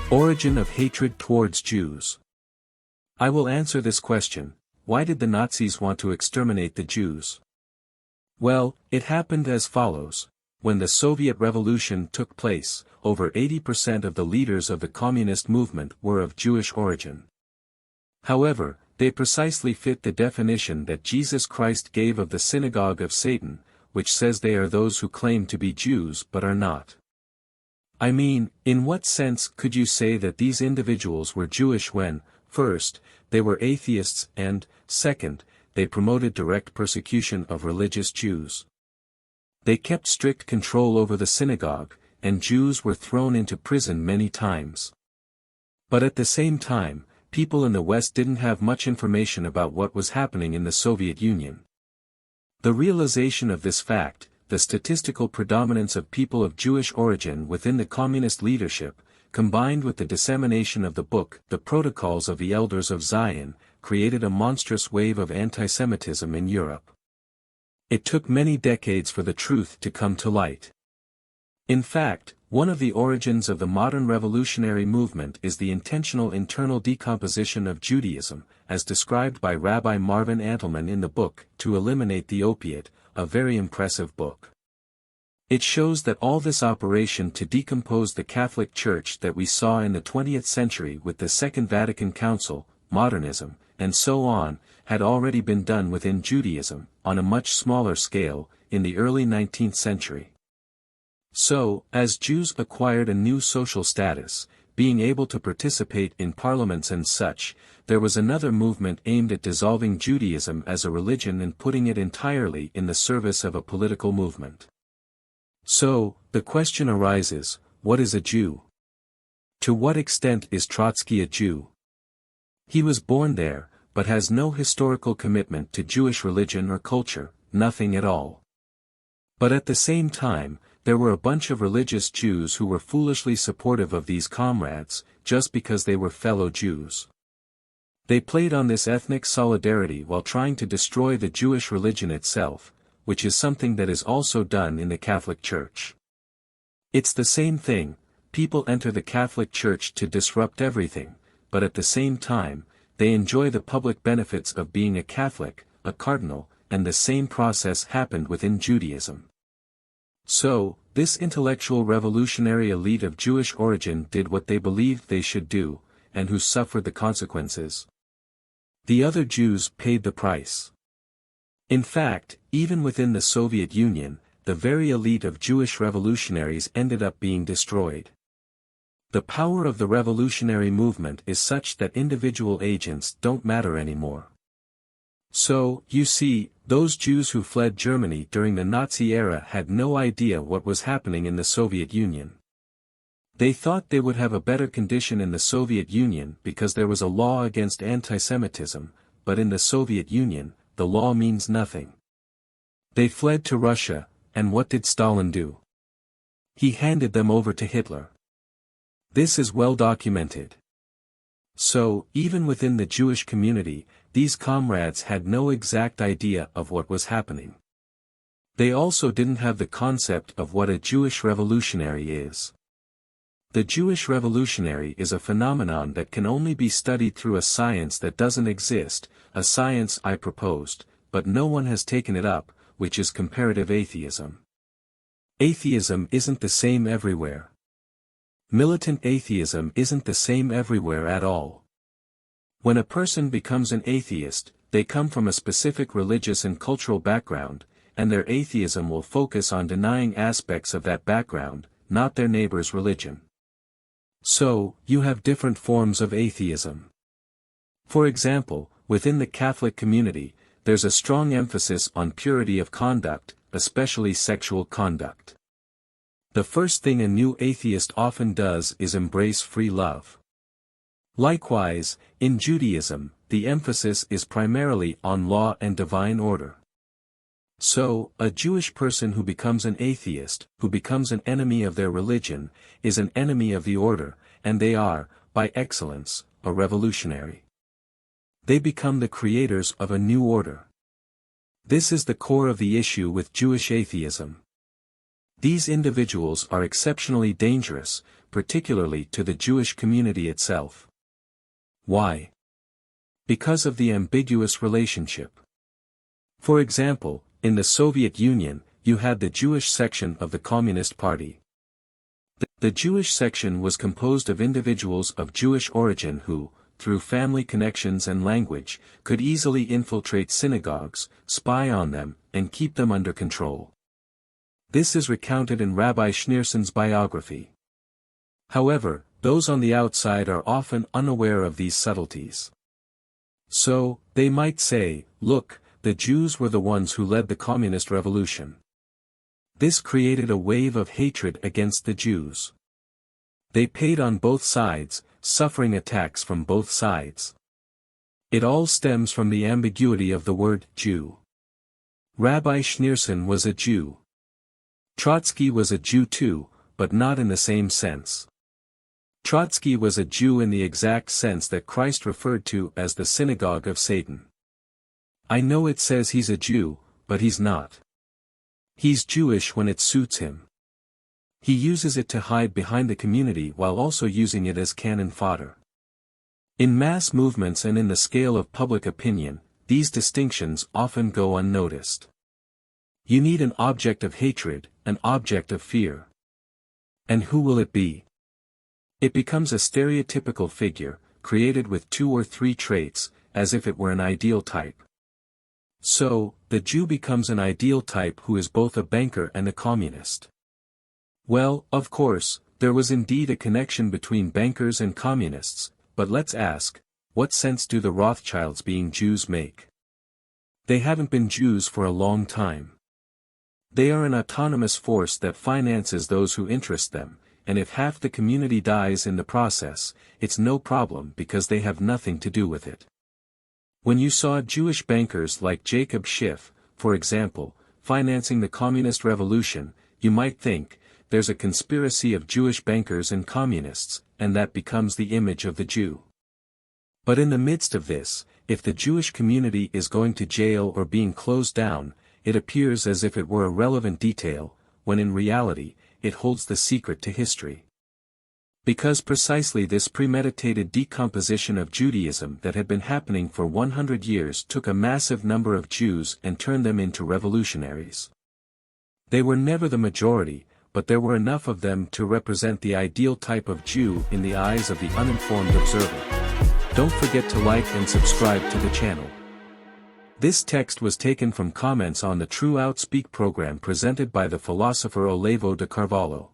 Origin of hatred towards Jews. I will answer this question: why did the Nazis want to exterminate the Jews? Well, it happened as follows. When the Soviet Revolution took place, over 80% of the leaders of the communist movement were of Jewish origin. However, they precisely fit the definition that Jesus Christ gave of the synagogue of Satan, which says they are those who claim to be Jews but are not. I mean, in what sense could you say that these individuals were Jewish when, first, they were atheists and, second, they promoted direct persecution of religious Jews? They kept strict control over the synagogue, and Jews were thrown into prison many times. But at the same time, people in the West didn't have much information about what was happening in the Soviet Union. The realization of this fact, the statistical predominance of people of Jewish origin within the communist leadership, combined with the dissemination of the book, The Protocols of the Elders of Zion, created a monstrous wave of anti-Semitism in Europe. It took many decades for the truth to come to light. In fact, one of the origins of the modern revolutionary movement is the intentional internal decomposition of Judaism, as described by Rabbi Marvin Antelman in the book, To Eliminate the Opiate, a very impressive book. It shows that all this operation to decompose the Catholic Church that we saw in the 20th century with the Second Vatican Council, modernism, and so on, had already been done within Judaism, on a much smaller scale, in the early 19th century. So, as Jews acquired a new social status, being able to participate in parliaments and such, there was another movement aimed at dissolving Judaism as a religion and putting it entirely in the service of a political movement. So, the question arises, what is a Jew? To what extent is Trotsky a Jew? He was born there, but has no historical commitment to Jewish religion or culture, nothing at all. But at the same time, there were a bunch of religious Jews who were foolishly supportive of these comrades, just because they were fellow Jews. They played on this ethnic solidarity while trying to destroy the Jewish religion itself, which is something that is also done in the Catholic Church. It's the same thing, people enter the Catholic Church to disrupt everything, but at the same time, they enjoy the public benefits of being a Catholic, a cardinal, and the same process happened within Judaism. So, this intellectual revolutionary elite of Jewish origin did what they believed they should do, and who suffered the consequences. The other Jews paid the price. In fact, even within the Soviet Union, the very elite of Jewish revolutionaries ended up being destroyed. The power of the revolutionary movement is such that individual agents don't matter anymore. So, you see, those Jews who fled Germany during the Nazi era had no idea what was happening in the Soviet Union. They thought they would have a better condition in the Soviet Union because there was a law against anti-Semitism, but in the Soviet Union, the law means nothing. They fled to Russia, and what did Stalin do? He handed them over to Hitler. This is well documented. So, even within the Jewish community, these comrades had no exact idea of what was happening. They also didn't have the concept of what a Jewish revolutionary is. The Jewish revolutionary is a phenomenon that can only be studied through a science that doesn't exist, a science I proposed, but no one has taken it up, which is comparative atheism. Atheism isn't the same everywhere. Militant atheism isn't the same everywhere at all. When a person becomes an atheist, they come from a specific religious and cultural background, and their atheism will focus on denying aspects of that background, not their neighbor's religion. So, you have different forms of atheism. For example, within the Catholic community, there's a strong emphasis on purity of conduct, especially sexual conduct. The first thing a new atheist often does is embrace free love. Likewise, in Judaism, the emphasis is primarily on law and divine order. So, a Jewish person who becomes an atheist, who becomes an enemy of their religion, is an enemy of the order, and they are, by excellence, a revolutionary. They become the creators of a new order. This is the core of the issue with Jewish atheism. These individuals are exceptionally dangerous, particularly to the Jewish community itself. Why? Because of the ambiguous relationship. For example, in the Soviet Union, you had the Jewish section of the Communist Party. The Jewish section was composed of individuals of Jewish origin who, through family connections and language, could easily infiltrate synagogues, spy on them, and keep them under control. This is recounted in Rabbi Schneerson's biography. However, those on the outside are often unaware of these subtleties. So, they might say, look, the Jews were the ones who led the communist revolution. This created a wave of hatred against the Jews. They paid on both sides, suffering attacks from both sides. It all stems from the ambiguity of the word Jew. Rabbi Schneerson was a Jew. Trotsky was a Jew too, but not in the same sense. Trotsky was a Jew in the exact sense that Christ referred to as the synagogue of Satan. I know it says he's a Jew, but he's not. He's Jewish when it suits him. He uses it to hide behind the community while also using it as cannon fodder. In mass movements and in the scale of public opinion, these distinctions often go unnoticed. You need an object of hatred, an object of fear. And who will it be? It becomes a stereotypical figure, created with 2 or 3 traits, as if it were an ideal type. So, the Jew becomes an ideal type who is both a banker and a communist. Well, of course, there was indeed a connection between bankers and communists, but let's ask, what sense do the Rothschilds being Jews make? They haven't been Jews for a long time. They are an autonomous force that finances those who interest them, and if half the community dies in the process, it's no problem because they have nothing to do with it. When you saw Jewish bankers like Jacob Schiff, for example, financing the communist revolution, you might think, there's a conspiracy of Jewish bankers and communists, and that becomes the image of the Jew. But in the midst of this, if the Jewish community is going to jail or being closed down, it appears as if it were a relevant detail, when in reality, it holds the secret to history. Because precisely this premeditated decomposition of Judaism that had been happening for 100 years took a massive number of Jews and turned them into revolutionaries. They were never the majority, but there were enough of them to represent the ideal type of Jew in the eyes of the uninformed observer. Don't forget to like and subscribe to the channel. This text was taken from comments on the True Outspeak program presented by the philosopher Olavo de Carvalho.